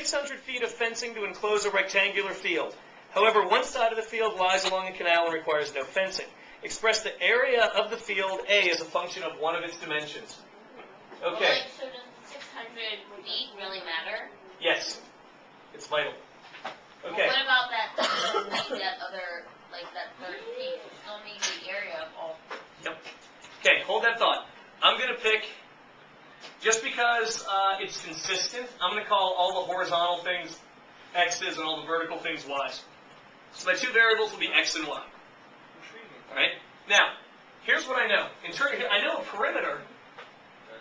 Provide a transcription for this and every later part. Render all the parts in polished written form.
600 feet of fencing to enclose a rectangular field. However, one side of the field lies along a canal and requires no fencing. Express the area of the field A as a function of one of its dimensions. Okay. Well, so does the 600 feet really matter? Yes. It's vital. Okay. Well, what about that other, like that third piece? You still need the area of all. Yep. Okay, hold that thought. I'm going to pick, just because it's consistent, I'm going to call all the horizontal things x's and all the vertical things y's. So my two variables will be x and y. All right. Now, here's what I know. I know a perimeter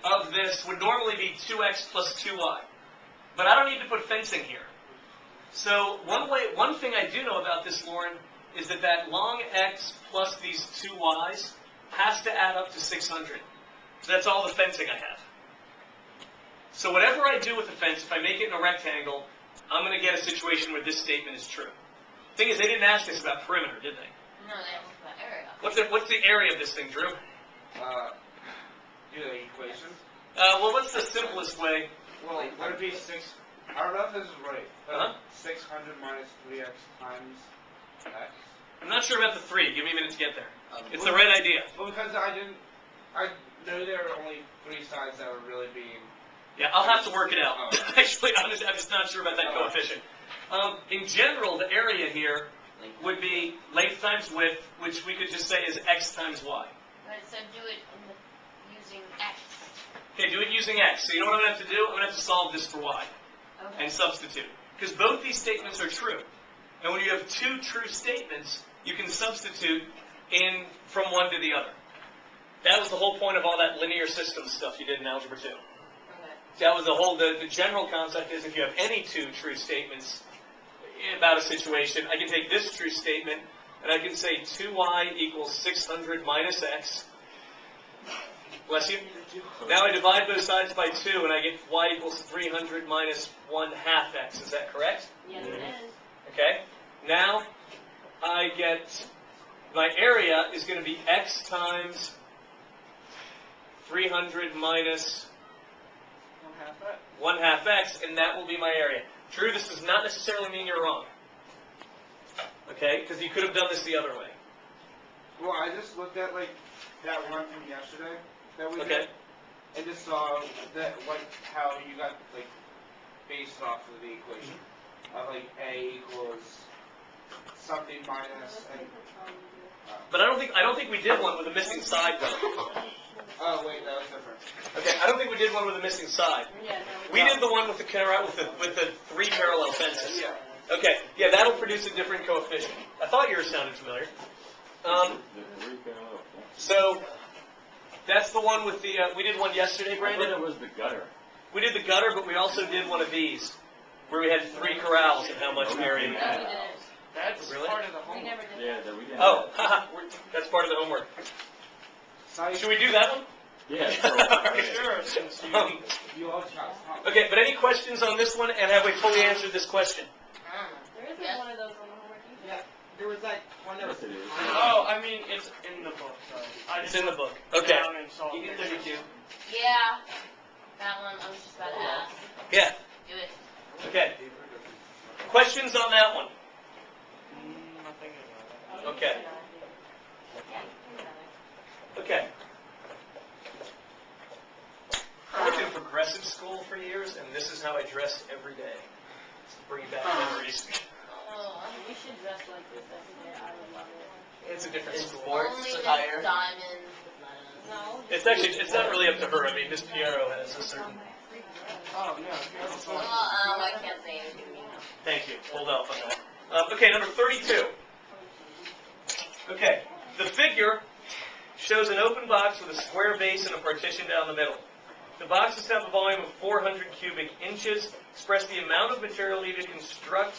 of this would normally be 2x plus 2y, but I don't need to put fencing here. So one thing I do know about this, Lauren, is that long x plus these two y's has to add up to 600. So that's all the fencing I have. So whatever I do with the fence, if I make it in a rectangle, I'm going to get a situation where this statement is true. Thing is, they didn't ask us about perimeter, did they? No, they asked about area. What's the area of this thing, Drew? Do the equation. Well, what's the simplest way? Well, would it be 6? I don't know if this is right. 600 minus 3x times x. I'm not sure about the 3. Give me a minute to get there. It's the right idea. Well, because I know there are only 3 sides that were really being. Yeah, I'll have to work it out. Oh. Actually, I'm just not sure about that coefficient. In general, the area here would be length times width, which we could just say is x times y. Right, so do it using x. Okay, do it using x. So you know what I'm going to have to do? I'm going to have to solve this for y and substitute. Because both these statements are true. And when you have two true statements, you can substitute in from one to the other. That was the whole point of all that linear system stuff you did in Algebra 2. Okay. That was the general concept is if you have any two true statements about a situation, I can take this true statement and I can say 2y equals 600 minus x. Bless you. Now I divide both sides by 2 and I get y equals 300 minus 1/2 x. Is that correct? Yes, it is. Okay. Now I get my area is going to be x times 300 minus 1/2 x, and that will be my area. Drew, this does not necessarily mean you're wrong. Okay? Because you could have done this the other way. Well, I just looked at like that one from yesterday that we Okay. did, and just saw that how you got like based off of the equation of like a equals something minus and. But I don't think we did one with a missing side though. Oh wait, that was different. Okay, I don't think we did one with a missing side. Yeah, We did the one with the 3 parallel fences. Yeah. Okay, yeah, that'll produce a different coefficient. I thought yours sounded familiar. So that's the one with the. We did one yesterday, Brandon. It was the gutter. We did the gutter, but we also did one of these, where we had 3 corrals and how much area we No, had. we didn't. That's Really? part of the We homework. never did Yeah, that. that we didn't. Oh, that's part of the homework. Should we do that one? Yeah. Sure, since you always got something. Okay, but any questions on this one, and have we fully answered this question? There isn't Yes. one of those on the homework either. Yeah, there was that one that was. Yes, it is. Oh, I mean, it's in the book, sorry. I It's just in the book. looked Okay. down and saw You get 32. Yeah. That one, I was just about to ask. Yeah. Do it. Okay. Questions on that one? Nothing about that. Okay. Okay. I worked in progressive school for years, and this is how I dressed every day. Just bringing back memories. Oh, we should dress like this every day. I would love it. It's a different school. Only with diamonds. No. It's not really up to her. I mean, Miss Piero has a certain. Oh, no, it's Well, I can't say anything. Thank you. Hold up on that. Okay, number 32. Okay, the figure shows an open box with a square base and a partition down the middle. The boxes have a volume of 400 cubic inches. Express the amount of material needed to construct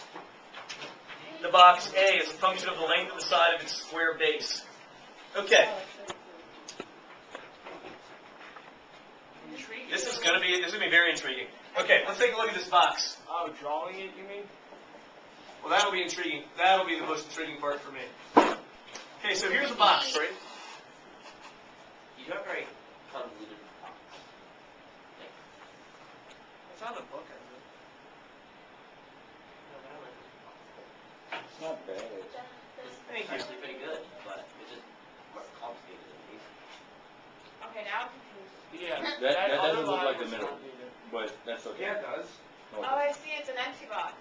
the box A as a function of the length of the side of its square base. Okay. This is going to be very intriguing. Okay, let's take a look at this box. Oh, drawing it, you mean? Well, that'll be intriguing. That'll be the most intriguing part for me. Okay, so here's a box, right? You got very convoluted. It's not a book, is it? It's not bad. Thank you. Actually pretty good, but it's just more complicated than these. Okay, now I'm confused. Yeah. That other doesn't look line like the was middle, not needed. but that's okay. Yeah, it does. No, Oh, I see, it's an empty box.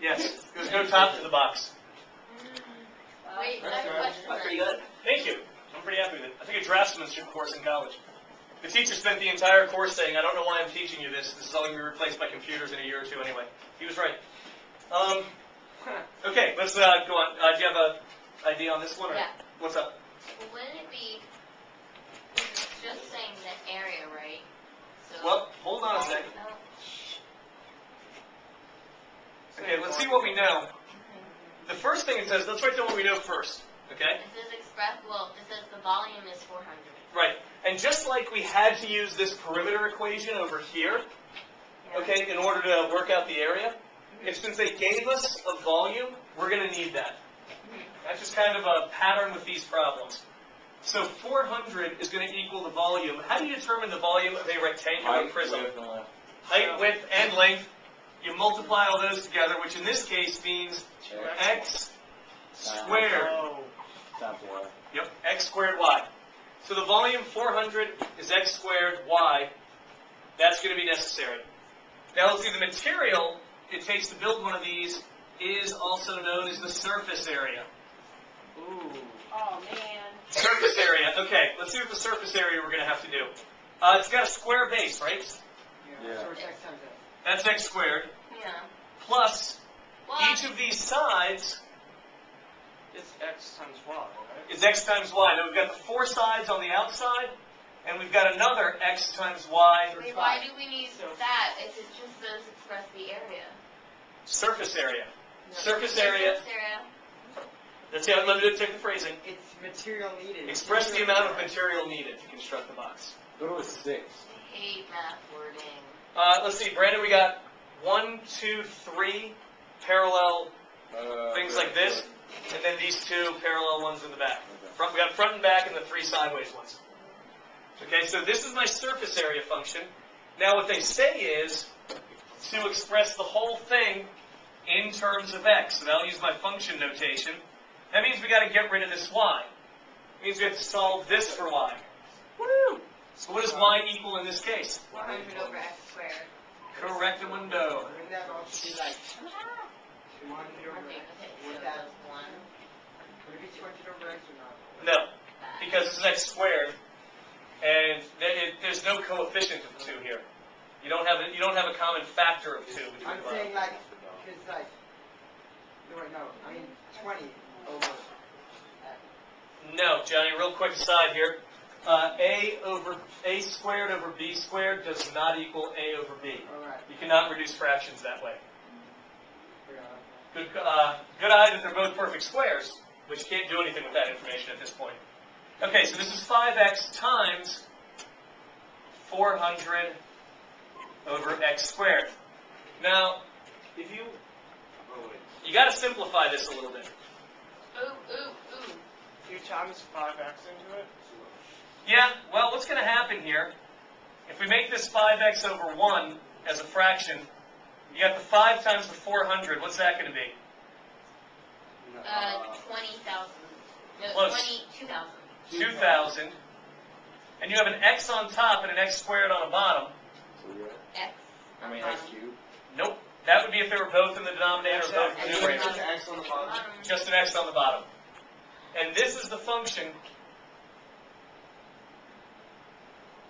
Yes, go top to the box. Wait, I That's have a right. question. That's pretty good. Thank you. I'm pretty happy with it. I took a draftsmanship course in college. The teacher spent the entire course saying, I don't know why I'm teaching you this. This is all going to be replaced by computers in a year or two anyway. He was right. Okay, let's go on. Do you have an idea on this one? Or? Yeah. What's up? Well, wouldn't it be, it's just saying the area, right? So, Well, hold on a second. oh, Okay, let's see what we know. The first thing it says, let's write down what we know first. Okay? it says it says the volume is 400. Right. And just like we had to use this perimeter equation over here, okay, in order to work out the area, if since they gave us a volume, we're going to need that. That's just kind of a pattern with these problems. So 400 is going to equal the volume. How do you determine the volume of a rectangular height, prism? width, and length. Height, width, and length. You multiply all those together, which in this case means x squared. Oh. Times y. Yep, x squared y. So the volume 400 is x squared y. That's going to be necessary. Now let's see, the material it takes to build one of these is also known as the surface area. Ooh. Oh, man. Surface area. Okay, let's see what the surface area we're going to have to do. It's got a square base, right? Yeah. So it's X times X. That's x squared. Yeah. Plus, Well, each of these sides It's X times Y, right? is x times y. Now we've got the four sides on the outside, and we've got another x times y wait, why do we need that if it just says express the area? surface area. No. Surface area. Surface area. Let's see, let me take the phrasing. It's material needed. Express the amount of material needed to construct the box. Go to a 6. I hate math wording. Let's see, Brandon, we got 1, 2, 3 parallel things like this, and then these two parallel ones in the back. Okay. We got front and back and the three sideways ones. Okay, so this is my surface area function. Now what they say is to express the whole thing in terms of x. So I'll use my function notation. That means we got to get rid of this y. It means we have to solve this for y. Woo! So what does y equal in this case? 400 over x squared. Correctamundo. Wouldn't that also be like 200 over Okay, X? okay, so Would that, that's 1. would it be 200 over X or not? No, because this is x squared, and there's no coefficient of 2 here. You don't have a common factor of 2 between I'm the saying like, because like, no, wait, no, I mean 20 over X. No, Johnny, real quick aside here. A squared over b squared does not equal a over b. Alright. You cannot reduce fractions that way. Yeah. Good eye that they're both perfect squares, but you can't do anything with that information at this point. Okay, so this is 5x times 400 over x squared. Now, if you got to simplify this a little bit. Ooh, ooh, ooh. You times 5X into it? Yeah, well, what's going to happen here, if we make this 5x over 1 as a fraction, you got the 5 times the 400, what's that going to be? 20,000. No, Close. 22,000. 2,000. And you have an x on top and an x squared on the bottom. So you're X. I mean, x cubed. Nope. That would be if they were both in the denominator or both in the numerator. Just X on the bottom. Just an x on the bottom. And this is the function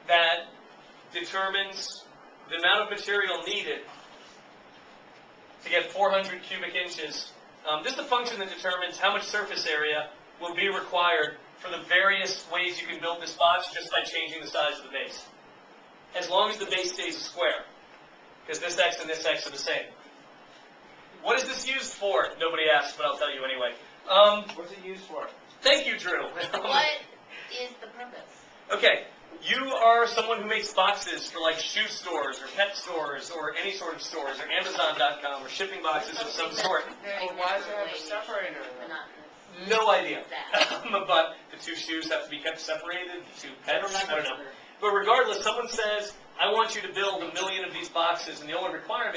that determines the amount of material needed to get 400 cubic inches. This is the function that determines how much surface area will be required for the various ways you can build this box just by changing the size of the base. As long as the base stays a square. Because this x and this x are the same. What is this used for? Nobody asked, but I'll tell you anyway. What's it used for? Thank you, Drew. What is the purpose? Okay, you are someone who makes boxes for like shoe stores or pet stores or any sort of stores or Amazon.com or shipping boxes of some sort. Very Well, why does it have a naturally separator? monotonous. No idea. That. But the two shoes have to be kept separated, the two pets, I don't know. But regardless, someone says, I want you to build 1 million of these boxes, and the only requirement